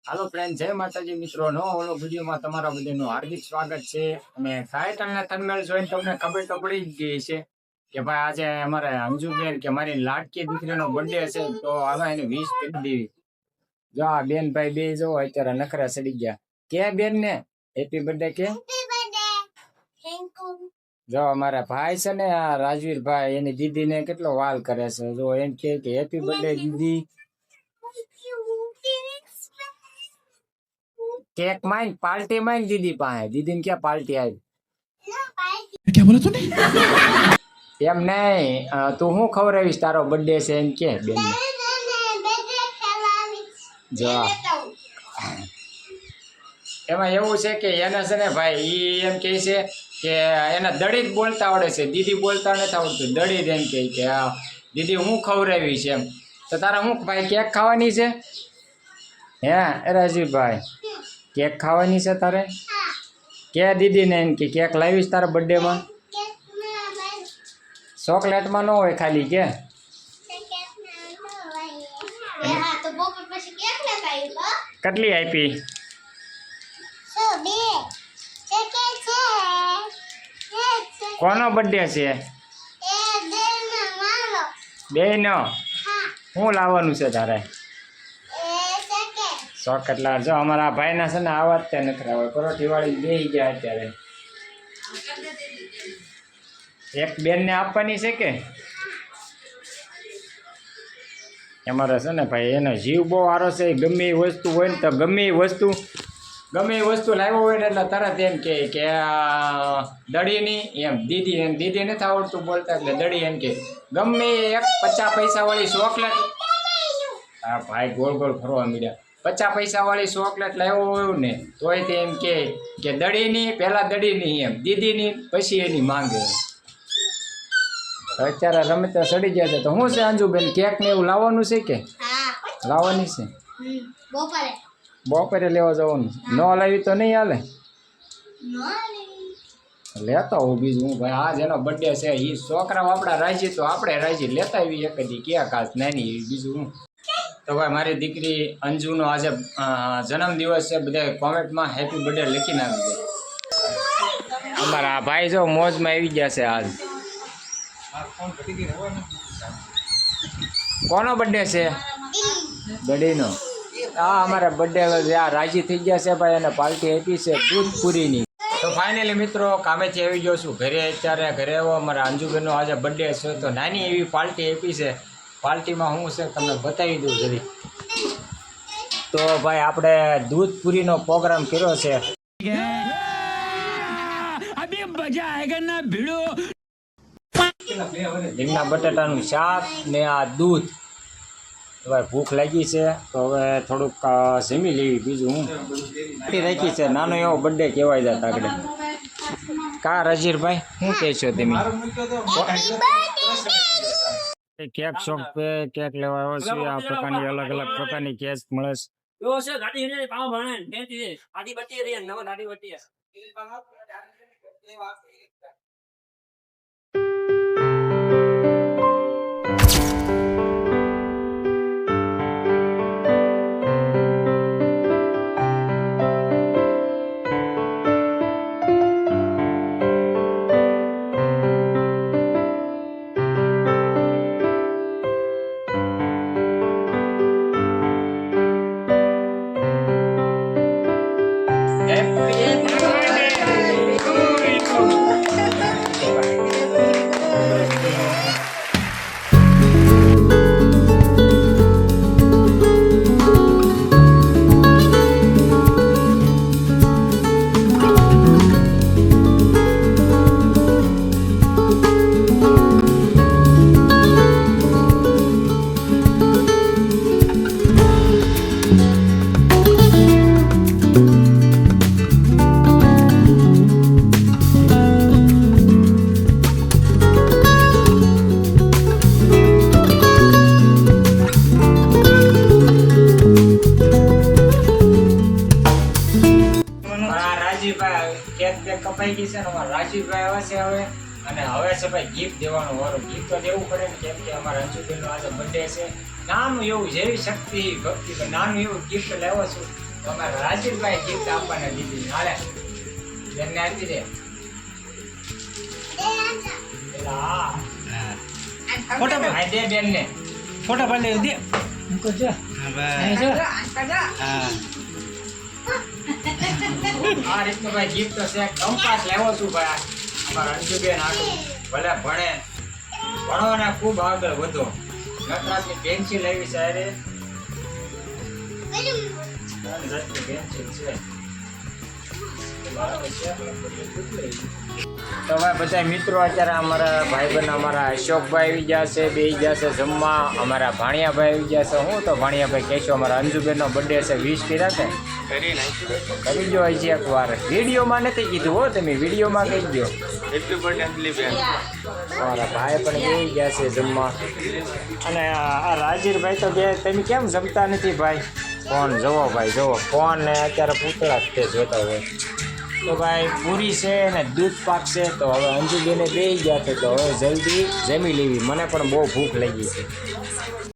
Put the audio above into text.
હાલો friend, જય માતાજી મિત્રો. નો ઓલો વિડીયોમાં તમારા બધાનું હાર્દિક સ્વાગત છે. અને ટાઇટલ ને થંબનેલ જોઈને તમને ખબર તો પડી જ ગઈ છે કે ભાઈ આજે અમારે અંજુબેન કે મારી લાડકી દીકરીનો બર્થડે છે, તો હવે એને 20 કરી દેવી. જો આ બેન ભાઈ બે જો અત્યારે નખરા ચડી ગયા. કે બેન ને હેપી બર્થડે કે જો અમારા ભાઈ છે ને આ રાજવીર ભાઈ એની દીદી ને કેટલો વાલ કરે છે. જો એમ કે હેપી બર્થડે દીદી. केक मांग पार्टी मांग दीदी पाए दीदी ने क्या पार्टी आई क्या बोला तूने एम नहीं तू हूँ खवरावीश तारो बर्थडे से एम के बेन जो એમાં એવું છે કે એને છે ને ભાઈ ઈ એમ કહે છે કે એને દડી જ બોલતા આવડે છે, દીદી બોલતા નથી આવડતું. દડી જ એમ કહે કે દીદી હું ખવરાવીશ એમ. તો તારા હું ભાઈ કેક ખાવાની છે હે રાજીવભાઈ? केक खावानी से तारे क्या दीदी ने इनकी केक लावीश तारा बर्थडे में? चॉकलेट में न हो खाली के कटली आपी कोनो बर्थडे है बे नो हूँ लावानु से तारे ચોકલેટ જો અમારા ભાઈના છે ને આવા જ નથી આવે પરોઠી વાળી બેસી ગયા. અત્યારે એક બેન ને આપવાની છે કે અમારે છે ને ભાઈ એનો જીવ બહુ સારો છે. ગમે એ વસ્તુ હોય ને તો ગમે એ વસ્તુ લાવ્યો હોય ને એટલે તરત એમ કે દડીની એમ દીદી નથી આવડતું બોલતા એટલે દડી એમ કે ગમે એક 50 પૈસા વાળી ચોકલેટ. હા ભાઈ ગોળ ગોળ ફરવા મીડ્યા. 50 પૈસા વાળી ચોકલેટ લાવ્યો હોય ને તોય તે એમ કે દડીની પહેલા દડીની એમ દીદીની પછી એની માંગે. અત્યારે રમતા સડી ગયા છે તો શું છે અંજુબેન કેક ને એવું લાવવાનું છે કે લાવવાની છે? બપોરે લેવા જવાનું. ન લાવી તો નહીં હાલે? લેતા હોઉં બીજું હું ભાઈ. આજ એનો બર્થડે છે, એ છોકરાઓ આપણા રાજી તો આપણે રાજી લેતા આવી એક દી કેક આજ નાની બીજું હું. તો ભાઈ મારી દીકરી અંજુનો આજે જન્મદિવસ છે. બધા કોમેન્ટમાં હેપી બર્થડે લખીને આવી જાય. અમારા ભાઈ જો મોજમાં આવી ગયા છે. આજ કોનો બર્થડે છે? દડીનો. હા અમારા બર્થડે આ રાજી થઈ ગયા છે ભાઈ, અને પાર્ટી આપી છે દૂધ પૂરીની. તો ફાઇનલી મિત્રો કામેથી આવી ગયો છું ઘરે. અત્યારે ઘરે આવ્યો. અમારા અંજુબેનનો આજે બર્થડે છે તો નાની એવી પાર્ટી આપી છે. પાર્ટીમાં શું છે તમને બતાવી દઉં જરી. તો ભાઈ આપણે દૂધ પૂરીનો પ્રોગ્રામ કર્યો છે. રીંગણા બટાટાનું શાક ને આ દૂધ. ભાઈ ભૂખ લાગી છે તો હવે થોડુંક જમી લેવી. બીજું હું રાખી છે નાનો એવો બર્થડે કહેવાય જાય આગળ. કા રજીરભાઈ શું કહેશો તમે? केक शॉप पे केक लेवा આવ્યો છે. આ પ્રકારની અલગ અલગ પ્રકારની કેક મળે છે. यो से गाड़ी ने पाव भरने दे दी आधी बटी रही है नवा दाढ़ी बटी है કપાઈ ગઈ છે ને અમારા રાજવીભાઈ આવે છે હવે. અને હવે છે ભાઈ ગિફ્ટ દેવાનું વારો. ગિફ્ટ તો દેવું પડે ને, કેમ કે અમારા અંશુબેનનો આજે બર્થડે છે. નાનું એવું જેવી શક્તિ ભક્તિ નાનું એવું ગિફ્ટ લાવ્યો છું. તમારા રાજેશભાઈ ગિફ્ટ આપવાના દીદી હાલે બેનને આપી દે હા ફોટા આ દે બેનને ફોટા પાડી દે મૂકો જો હા બસ હા આ રીતનું ભાઈ ગિફ્ટ તો છે કંપાસ લાવ્યો છું ભાઈ અમારા અંજુબેન આટલું ભલે ભણવાના ખૂબ આગળ વધો નટરાજની પેન્સિલ આવી છે અરે નટરાજની પેન્સિલ છે તો ભાઈ બધા મિત્રો અત્યારે અમારા ભાઈબંધ અમારા અશોકભાઈ આવી ગયા છે બે ગયા છે જમવા અમારા ભાણિયાભાઈ આવી ગયા છે હું તો ભાણિયાભાઈ કહેશો અમારા અંજુબેનનો બર્થડે છે 20 કર્યા છે કરી દો હજી એક વાર વિડીયોમાં નથી કીધું હો તમે વિડીયોમાં કહી દો અમારા ભાઈ પણ બે ગયા છે જમવા અને આ રાજીરભાઈ તો બે તમે કેમ જમતા નથી ભાઈ ફોન જોવો ભાઈ જોવો ફોન ને અત્યારે પૂતળા જ તે જોતા હોય તો ભાઈ પૂરી છે ને દૂધ પાક છે તો હવે અંજુબેને બે ગયા છે તો હવે જલ્દી જમી લેવી મને પણ બહુ ભૂખ લાગી છે